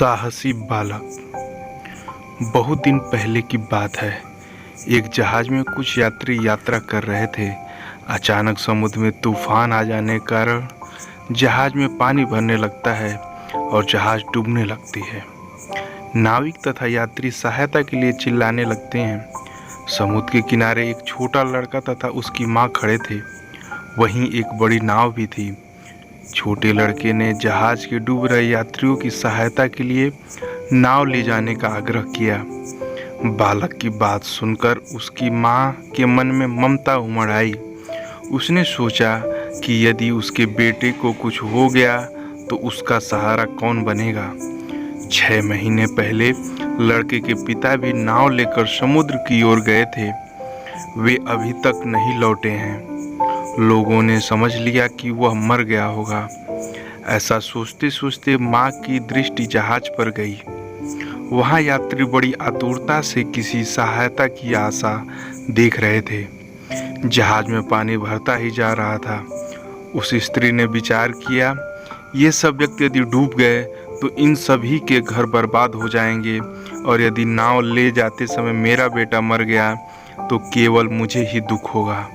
साहसी बालक। बहुत दिन पहले की बात है। एक जहाज में कुछ यात्री यात्रा कर रहे थे। अचानक समुद्र में तूफान आ जाने के कारण जहाज में पानी भरने लगता है और जहाज डूबने लगती है। नाविक तथा यात्री सहायता के लिए चिल्लाने लगते हैं। समुद्र के किनारे एक छोटा लड़का तथा उसकी माँ खड़े थे। वहीं एक बड़ी नाव भी थी। छोटे लड़के ने जहाज के डूब रहे यात्रियों की सहायता के लिए नाव ले जाने का आग्रह किया। बालक की बात सुनकर उसकी माँ के मन में ममता उमड़ आई। उसने सोचा कि यदि उसके बेटे को कुछ हो गया तो उसका सहारा कौन बनेगा। 6 महीने पहले लड़के के पिता भी नाव लेकर समुद्र की ओर गए थे। वे अभी तक नहीं लौटे हैं। लोगों ने समझ लिया कि वह मर गया होगा। ऐसा सोचते सोचते माँ की दृष्टि जहाज पर गई। वहाँ यात्री बड़ी आतुरता से किसी सहायता की आशा देख रहे थे। जहाज में पानी भरता ही जा रहा था। उस स्त्री ने विचार किया, ये सब व्यक्ति यदि डूब गए तो इन सभी के घर बर्बाद हो जाएंगे, और यदि नाव ले जाते समय मेरा बेटा मर गया तो केवल मुझे ही दुख होगा।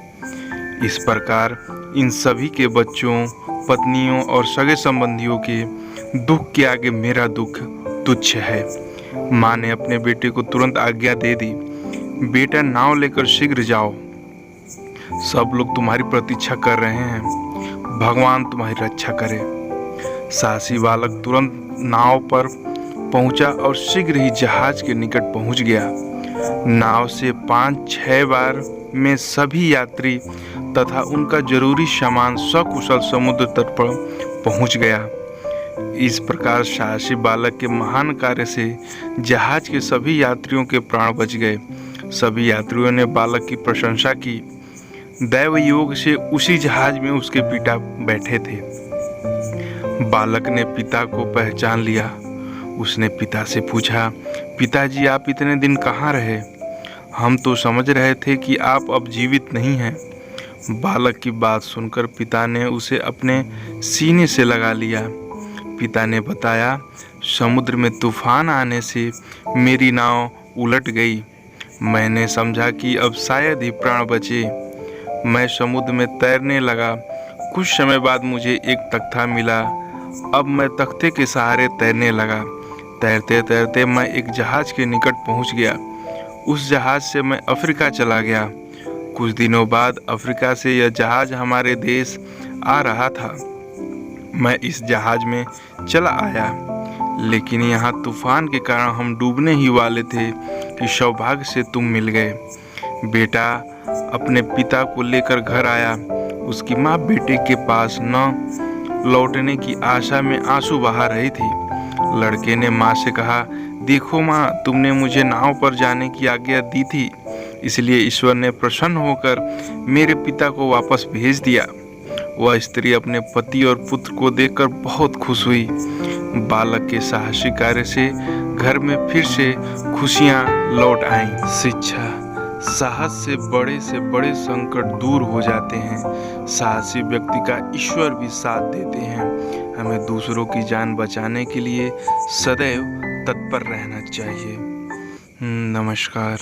इस प्रकार इन सभी के बच्चों, पत्नियों और सगे संबंधियों के दुख के आगे मेरा दुख तुच्छ है। माँ ने अपने बेटे को तुरंत आज्ञा दे दी, बेटा नाव लेकर शीघ्र जाओ। सब लोग तुम्हारी प्रतीक्षा कर रहे हैं। भगवान तुम्हारी रक्षा करे। साहसी बालक तुरंत नाव पर पहुंचा और शीघ्र ही जहाज के निकट पहुंच गया। नाव से 5-6 बार में सभी यात्री तथा उनका जरूरी सामान सकुशल समुद्र तट पर पहुंच गया। इस प्रकार साहसी बालक के महान कार्य से जहाज के सभी यात्रियों के प्राण बच गए। सभी यात्रियों ने बालक की प्रशंसा की। दैव योग से उसी जहाज में उसके पिता बैठे थे। बालक ने पिता को पहचान लिया। उसने पिता से पूछा, पिताजी आप इतने दिन कहाँ रहे? हम तो समझ रहे थे कि आप अब जीवित नहीं हैं। बालक की बात सुनकर पिता ने उसे अपने सीने से लगा लिया। पिता ने बताया, समुद्र में तूफान आने से मेरी नाव उलट गई। मैंने समझा कि अब शायद ही प्राण बचे। मैं समुद्र में तैरने लगा। कुछ समय बाद मुझे एक तख्ता मिला। अब मैं तख्ते के सहारे तैरने लगा। तैरते तैरते मैं एक जहाज के निकट पहुंच गया। उस जहाज से मैं अफ्रीका चला गया। कुछ दिनों बाद अफ्रीका से यह जहाज हमारे देश आ रहा था। मैं इस जहाज में चला आया, लेकिन यहाँ तूफान के कारण हम डूबने ही वाले थे कि सौभाग्य से तुम मिल गए। बेटा अपने पिता को लेकर घर आया। उसकी माँ बेटे के पास न लौटने की आशा में आंसू बहा रही थी। लड़के ने माँ से कहा, देखो माँ, तुमने मुझे नाव पर जाने की आज्ञा दी थी, इसलिए ईश्वर ने प्रसन्न होकर मेरे पिता को वापस भेज दिया। वह स्त्री अपने पति और पुत्र को देखकर बहुत खुश हुई। बालक के साहसी कार्य से घर में फिर से खुशियाँ लौट आईं। शिक्षा। साहस से बड़े संकट दूर हो जाते हैं। साहसी व्यक्ति का ईश्वर भी साथ देते हैं। हमें दूसरों की जान बचाने के लिए सदैव तत्पर रहना चाहिए। नमस्कार।